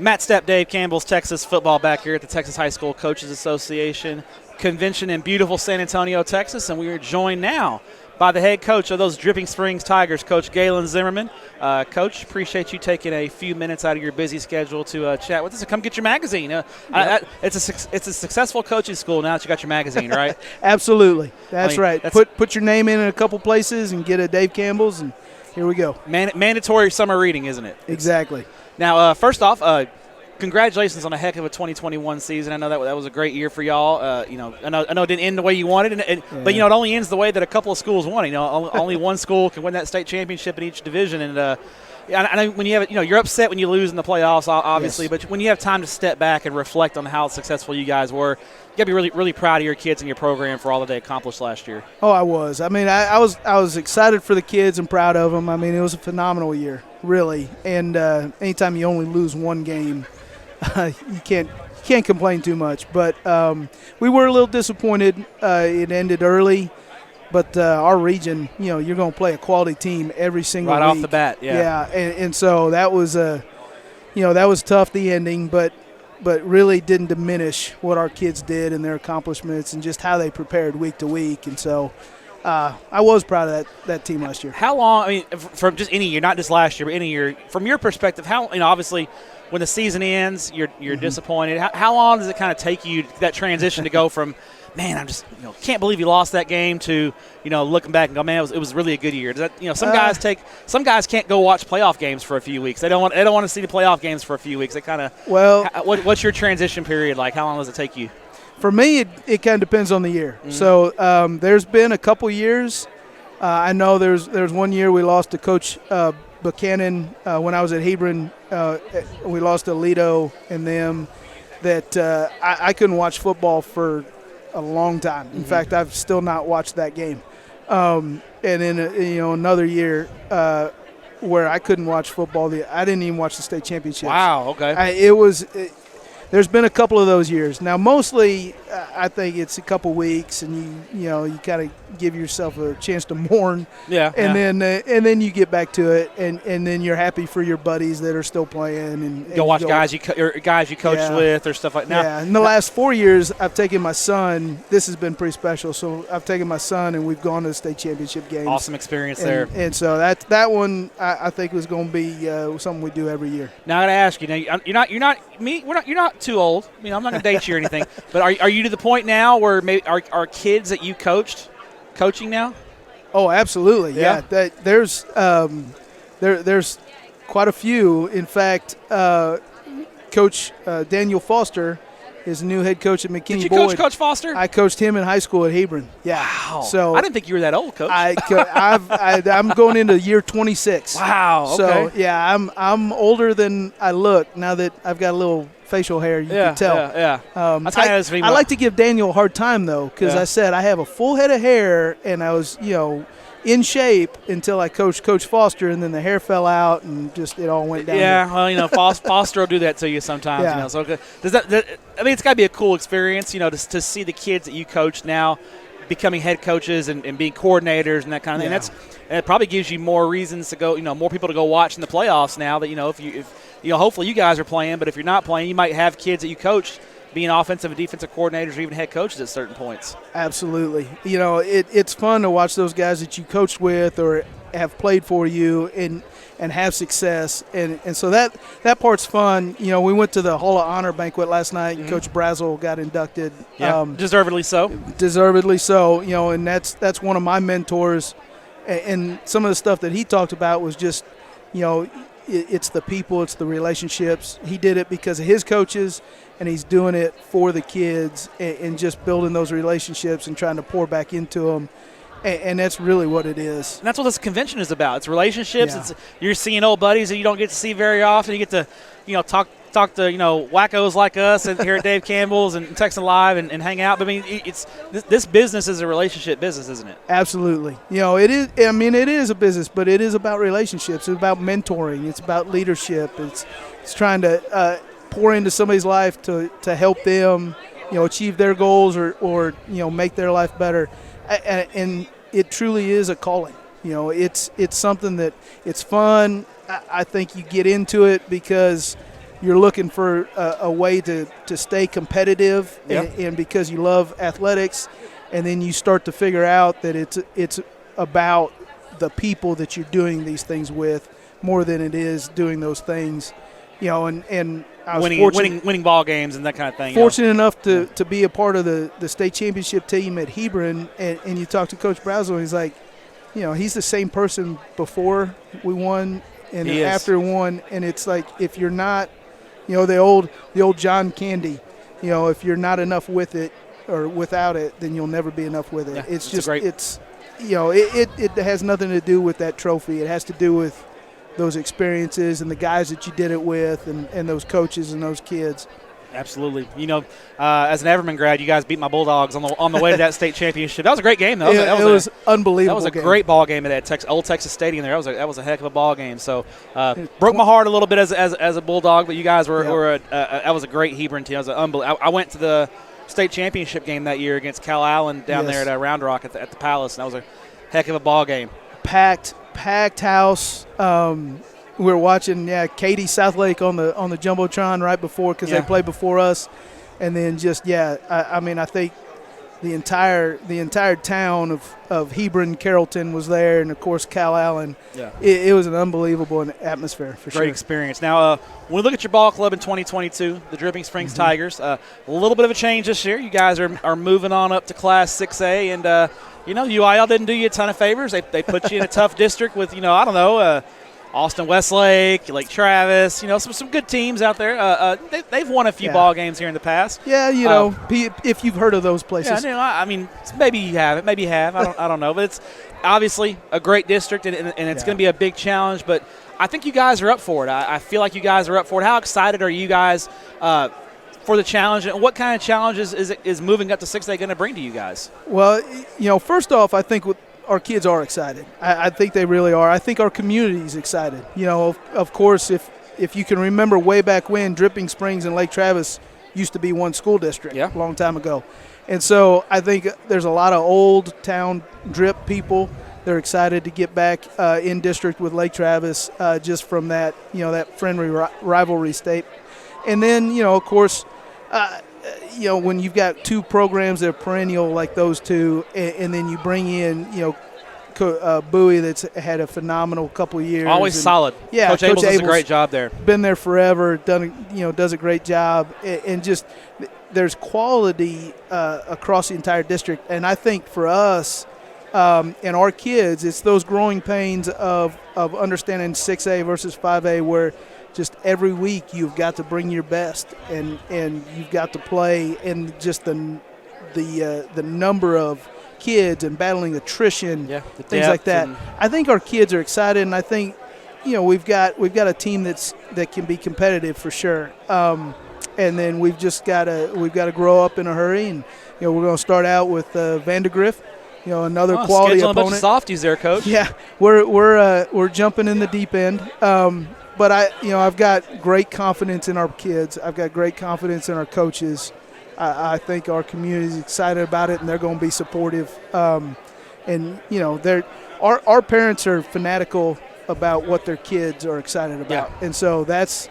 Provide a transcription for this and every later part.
Matt Stepp, Dave Campbell's Texas football back here at the Texas High School Coaches Association convention in beautiful San Antonio, Texas, and we are joined now by the head coach of those Dripping Springs Tigers, Coach Galen Zimmerman. Coach, appreciate you taking a few minutes out of your busy schedule to chat with us and come get your magazine. It's a successful coaching school now that you got your magazine, right? Absolutely. That's right. Put your name in a couple places and get a Dave Campbell's, and here we go. Mandatory summer reading, isn't it? Exactly. Now, first off, congratulations on a heck of a 2021 season. I know that was a great year for y'all. I know it didn't end the way you wanted, but it only ends the way that a couple of schools won. Only one school can win that state championship in each division, and I know when you have you're upset when you lose in the playoffs, obviously, yes. But when you have time to step back and reflect on how successful you guys were, you got to be really, really proud of your kids and your program for all that they accomplished last year. Oh, I was. I mean, I was excited for the kids and proud of them. I mean, it was a phenomenal year, really. And anytime you only lose one game, you can't complain too much. But we were a little disappointed. It ended early. But our region, you're going to play a quality team every single week. Right off the bat, yeah. Yeah, and so that was that was tough, the ending, but really didn't diminish what our kids did and their accomplishments and just how they prepared week to week. And so I was proud of that team last year. How long, I mean, from just any year, not just last year, but any year, from your perspective, how, obviously when the season ends, you're disappointed. How long does it kind of take you, that transition to go from, man, I'm just can't believe you lost that game to looking back and go, man, it was really a good year. Does that some guys can't go watch playoff games for a few weeks. They don't want to see the playoff games for a few weeks. They kind of what's your transition period like? How long does it take you? For me, it kind of depends on the year. Mm-hmm. So there's been a couple years. I know there's one year we lost to Coach Buchanan when I was at Hebron. We lost to Alito and them. That I couldn't watch football for a long time. In fact, I've still not watched that game. And then another year where I couldn't watch football. I didn't even watch the state championships. Wow. Okay. There's been a couple of those years. Now, mostly, I think it's a couple weeks, and you kind of give yourself a chance to mourn. Yeah. And then you get back to it, and then you're happy for your buddies that are still playing. And go watch guys you coached with or stuff like that. Yeah. In the last 4 years, I've taken my son. This has been pretty special. So I've taken my son, and we've gone to the state championship games. Awesome experience there. And so that one I think was going to be something we do every year. Now I got to ask you. Now you're not too old. I'm not going to date you or anything. But are you to the point now where maybe are kids that you coaching now? Oh, absolutely. Yeah. There's quite a few. In fact, Coach Daniel Foster is the new head coach at McKinney Boyd. Did you coach Coach Foster? I coached him in high school at Hebron. Yeah. Wow. So I didn't think you were that old, Coach. I'm going into year 26. Wow. Okay. So yeah, I'm older than I look now that I've got a little facial hair. You can tell. Yeah. I like to give Daniel a hard time though, because I said I have a full head of hair and I was in shape until I coached Coach Foster, and then the hair fell out and just it all went down. Yeah, well, Foster will do that to you sometimes. Yeah. So does that? I mean, it's got to be a cool experience, to see the kids that you coach now becoming head coaches and being coordinators and that kind of thing. And it probably gives you more reasons to go, more people to go watch in the playoffs now. That if hopefully you guys are playing, but if you're not playing, you might have kids that you coach being offensive and defensive coordinators or even head coaches at certain points. Absolutely. It's fun to watch those guys that you coached with or have played for you and have success. And so that part's fun. We went to the Hall of Honor banquet last night, and Coach Brazel got inducted. Yeah, deservedly so. Deservedly so. And that's one of my mentors. And some of the stuff that he talked about was just, it's the people, it's the relationships. He did it because of his coaches, and he's doing it for the kids and just building those relationships and trying to pour back into them. And that's really what it is. And that's what this convention is about. It's relationships. Yeah. You're seeing old buddies that you don't get to see very often. You get to, talk to wackos like us and here at Dave Campbell's and Texan Live and hang out. But I mean, this business is a relationship business, isn't it? Absolutely. It is. I mean, it is a business, but it is about relationships. It's about mentoring. It's about leadership. It's trying to pour into somebody's life to help them, achieve their goals or make their life better. And it truly is a calling. It's something that it's fun. I think you get into it because you're looking for a way to stay competitive, and because you love athletics, and then you start to figure out that it's about the people that you're doing these things with more than it is doing those things, and I was winning ball games and that kind of thing. Fortunate enough to be a part of the state championship team at Hebron, and you talk to Coach Brazel, and he's like, he's the same person before we won and after we won, and it's like if you're not, the old John Candy, if you're not enough with it or without it, then you'll never be enough with it. Yeah, it's just it has nothing to do with that trophy. It has to do with those experiences and the guys that you did it with, and those coaches and those kids. Absolutely. As an Everman grad, you guys beat my Bulldogs on the way to that state championship. That was a great game, though. It was unbelievable. That was a great ball game at that old Texas Stadium there. That was a heck of a ball game. So broke my heart a little bit as a Bulldog, but you guys were that was a great Hebron team. I went to the state championship game that year against Cal Allen down there at Round Rock at the Palace, and that was a heck of a ball game. Packed house. We were watching, Katy Southlake on the Jumbotron right before, because they played before us, and then just I think the entire town of Hebron, Carrollton was there, and of course Cal Allen. Yeah, it was an unbelievable atmosphere for sure. Great experience. Now, when we look at your ball club in 2022, the Dripping Springs Tigers, a little bit of a change this year. You guys are moving on up to Class 6A, and UIL didn't do you a ton of favors. They put you in a tough district with Austin Westlake, Lake Travis, some good teams out there. They've won a few ball games here in the past. Yeah, if you've heard of those places. Yeah, maybe you haven't, maybe you have. I don't know, but it's obviously a great district, and it's going to be a big challenge. But I think you guys are up for it. I feel like you guys are up for it. How excited are you guys for the challenge, and what kind of challenges is moving up to 6A going to bring to you guys? Well, first off, I think our kids are excited. I think they really are. I think our community is excited. Of course, if you can remember way back when, Dripping Springs and Lake Travis used to be one school district a long time ago. And so I think there's a lot of old town Drip people. They're excited to get back in district with Lake Travis just from that, that friendly rivalry state. And then, of course, when you've got two programs that are perennial like those two, and then you bring in, Bowie that's had a phenomenal couple of years. Always solid. Yeah, Coach Abels does a great job there. Been there forever, does a great job, and just there's quality across the entire district. And I think for us and our kids, it's those growing pains of understanding 6A versus 5A, where just every week you've got to bring your best, and you've got to play, and just the number of kids and battling attrition, things like that. I think our kids are excited, and I think we've got a team that can be competitive for sure. And then we've got to grow up in a hurry, and we're going to start out with Vandergrift. Another quality opponent. A bunch of softies there, Coach. Yeah, we're jumping in the deep end. But I've got great confidence in our kids. I've got great confidence in our coaches. I think our community is excited about it, and they're going to be supportive. And our parents are fanatical about what their kids are excited about, and so that's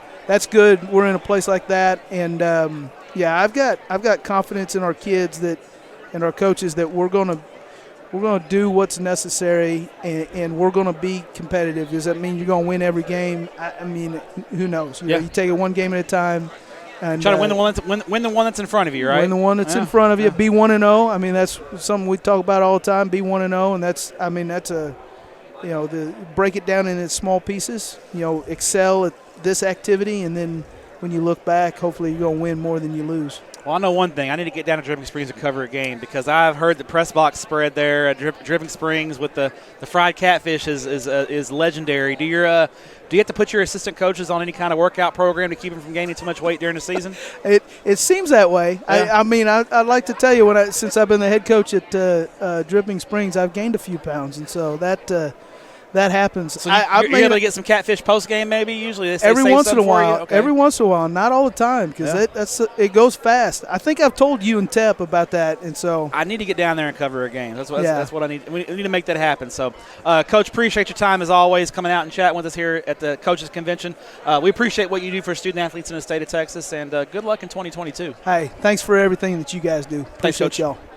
good. We're in a place like that, and I've got confidence in our kids and our coaches that we're going to do what's necessary, and we're going to be competitive. Does that mean you're going to win every game? I mean, who knows? You take it one game at a time. And try to win the one that's in front of you, right? Win the one that's in front of you. Be 1-0. I mean, that's something we talk about all the time. Be 1-0, and that's break it down into small pieces. Excel at this activity, and then when you look back, hopefully you're going to win more than you lose. Well, I know one thing. I need to get down to Dripping Springs to cover a game, because I've heard the press box spread there at Dripping Springs with the fried catfish is legendary. Do you have to put your assistant coaches on any kind of workout program to keep them from gaining too much weight during the season? It seems that way. Yeah. I'd like to tell you, since I've been the head coach at Dripping Springs, I've gained a few pounds, and so that happens. So you're able to get some catfish post game, maybe. Usually, they say every save once in some a for while. you? Okay. Every once in a while, not all the time, because it goes fast. I think I've told you and Tep about that, and so I need to get down there and cover a game. That's what I need. We need to make that happen. So, Coach, appreciate your time as always, coming out and chatting with us here at the Coaches Convention. We appreciate what you do for student athletes in the state of Texas, and good luck in 2022. Hey, thanks for everything that you guys do. Thanks, Appreciate Coach. y'all.